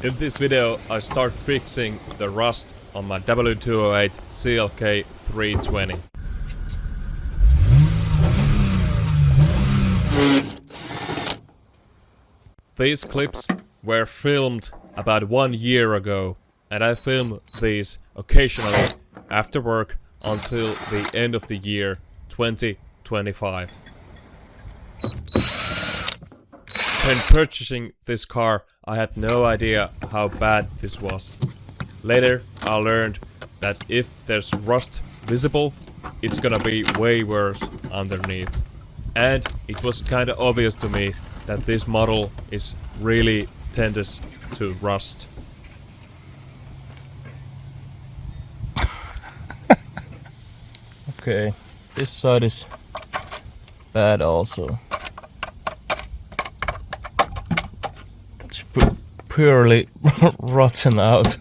In this video, I start fixing the rust on my W208 CLK 320. These clips were filmed about 1 year ago, and I film these occasionally after work until the end of the year 2025. When purchasing this car, I had no idea how bad this was. Later, I learned that if there's rust visible, it's gonna be way worse underneath. And it was kinda obvious to me that this model is really tends to rust. Okay, this side is bad also. It's purely rotten out.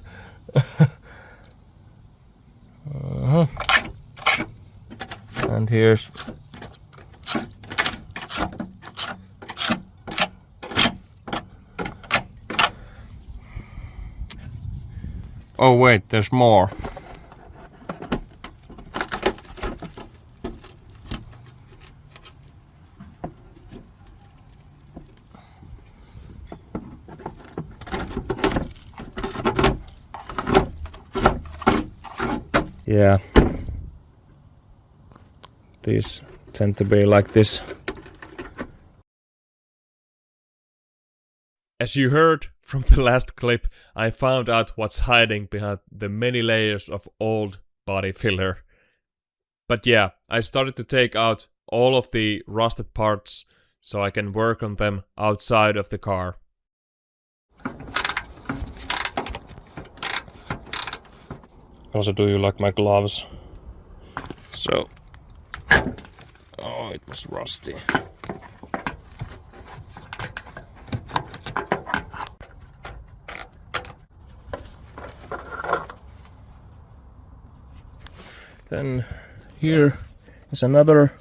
And here's oh wait, there's more. Yeah, these tend to be like this. As you heard from the last clip, I found out what's hiding behind the many layers of old body filler. But yeah, I started to take out all of the rusted parts so I can work on them outside of the car. Also, do you like my gloves? So, oh, it was rusty. Then here is another,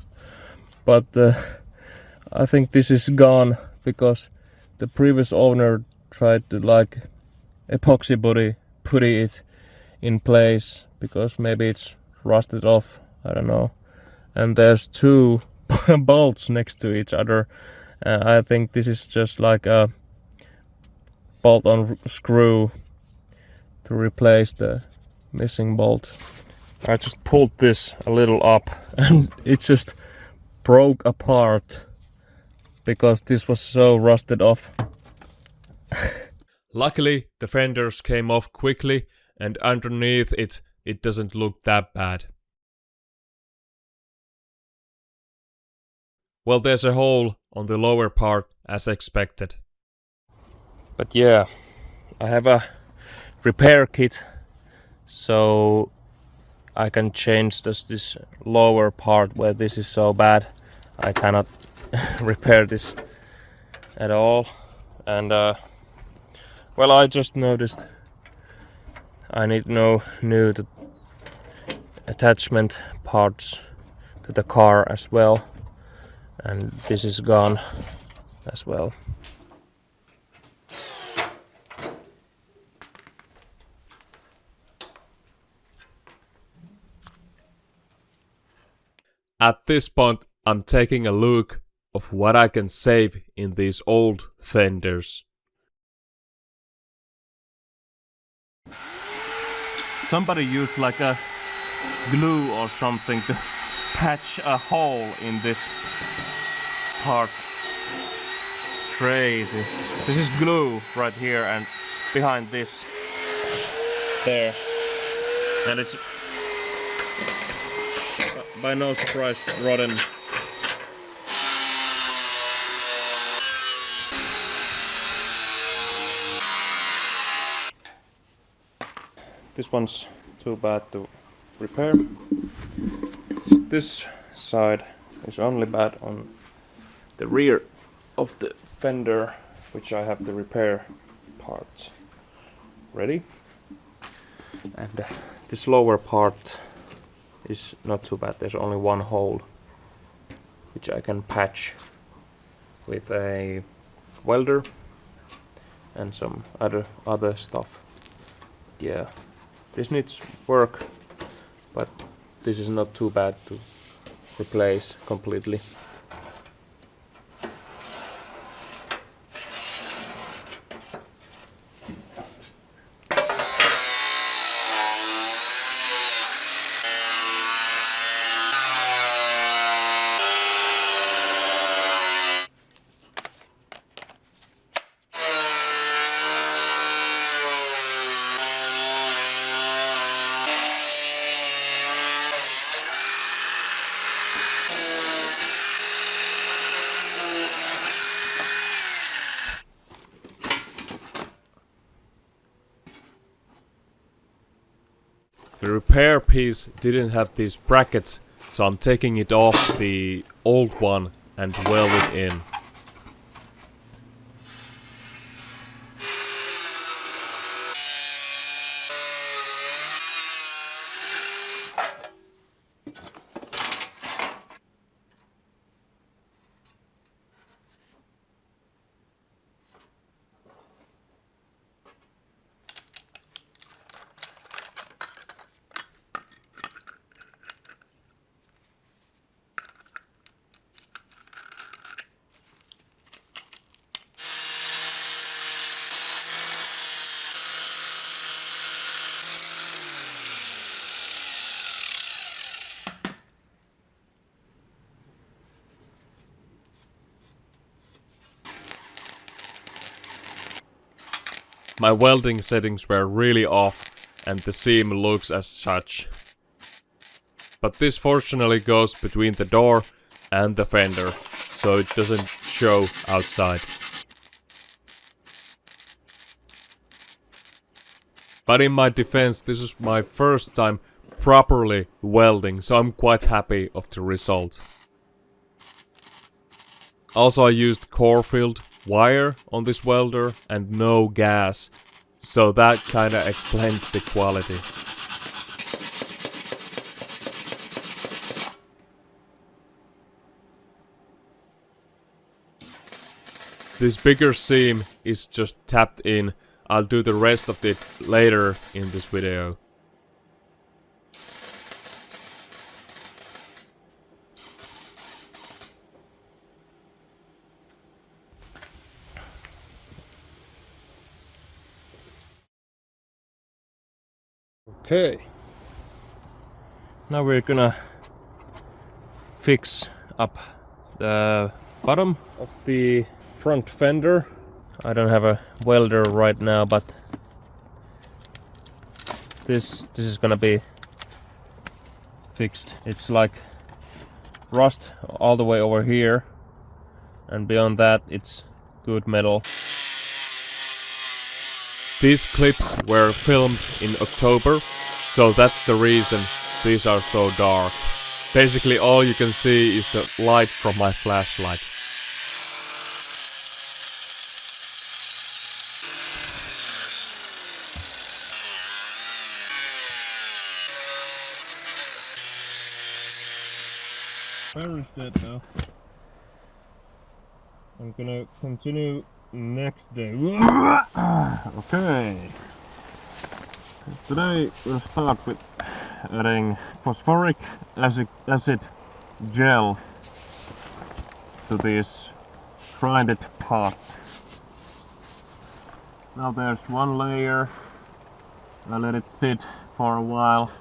but I think this is gone because the previous owner tried to like epoxy putty it in place because maybe it's rusted off, I don't know. And there's two bolts next to each other. I think this is just like a bolt on screw to replace the missing bolt. I just pulled this a little up and it just broke apart because this was so rusted off. Luckily, the fenders came off quickly, and underneath it doesn't look that bad. Well, there's a hole on the lower part as expected. But yeah, I have a repair kit, so I can change this lower part where this is so bad. I cannot repair this at all. And well, I just noticed I need no new attachment parts to the car as well, and this is gone as well. At this point, I'm taking a look of what I can save in these old fenders. Somebody used like a glue or something to patch a hole in this part. Crazy. This is glue right here and behind this there, and it's by no surprise rotten. This one's too bad to repair. This side is only bad on the rear of the fender, which I have the repair parts ready. And this lower part is not too bad. There's only one hole which I can patch with a welder and some other stuff. Yeah, this needs work, but this is not too bad to replace completely. The repair piece didn't have these brackets, so I'm taking it off the old one and weld it in. My welding settings were really off and the seam looks as such. But this fortunately goes between the door and the fender, so it doesn't show outside. But in my defense, this is my first time properly welding, so I'm quite happy of the result. Also, I used core-filled wire on this welder and no gas, so that kinda explains the quality. This bigger seam is just tapped in. I'll do the rest of it later in this video. Okay. Now we're gonna fix up the bottom of the front fender. I don't have a welder right now, but this is gonna be fixed. It's like rust all the way over here, and beyond that it's good metal. These clips were filmed in October, so that's the reason these are so dark. Basically all you can see is the light from my flashlight. Where is that now? I'm gonna continue next day. Okay. Today we'll start with adding phosphoric acid gel to these grinded parts. Now there's one layer. I let it sit for a while.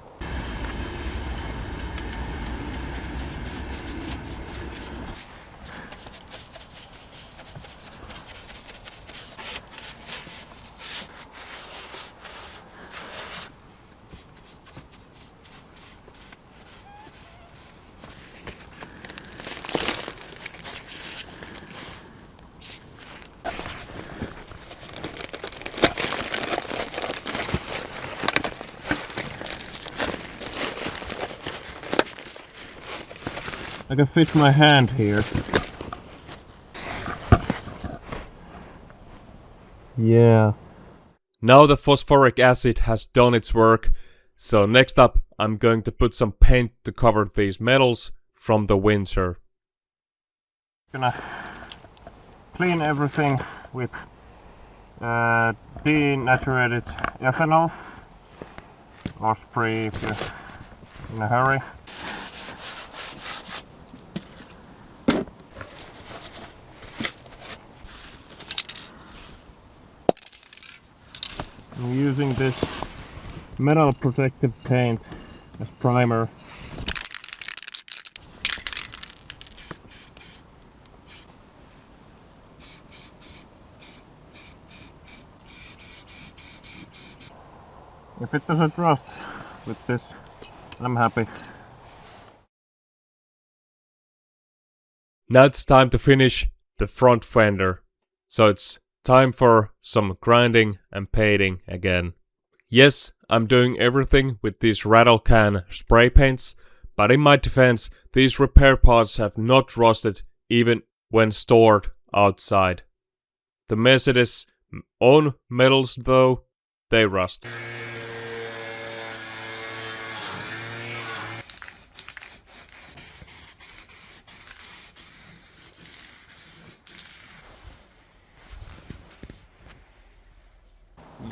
I can fit my hand here. Yeah. Now the phosphoric acid has done its work, so next up I'm going to put some paint to cover these metals from the winter. Gonna clean everything with denaturated ethanol or spray if you're in a hurry. I'm using this metal protective paint as primer. If it doesn't rust with this, I'm happy. Now it's time to finish the front fender. So it's time for some grinding and painting again. Yes, I'm doing everything with these rattle can spray paints, but in my defense, these repair parts have not rusted even when stored outside. The Mercedes own metals though, they rust.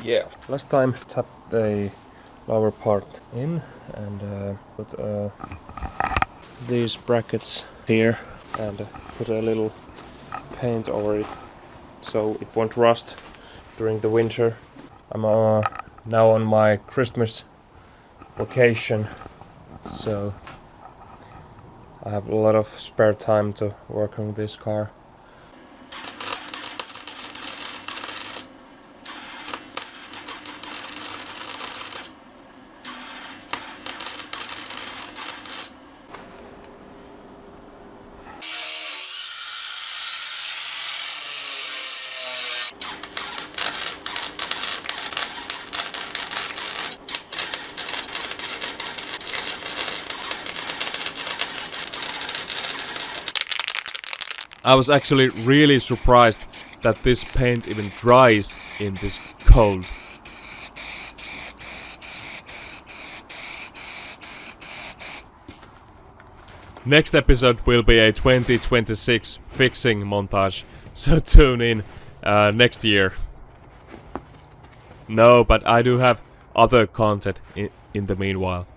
Yeah, last time tapped the lower part in and put these brackets here and put a little paint over it so it won't rust during the winter. I'm now on my Christmas vacation, so I have a lot of spare time to work on this car. I was actually really surprised that this paint even dries in this cold. Next episode will be a 2026 fixing montage, so tune in next year. No, but I do have other content in the meanwhile.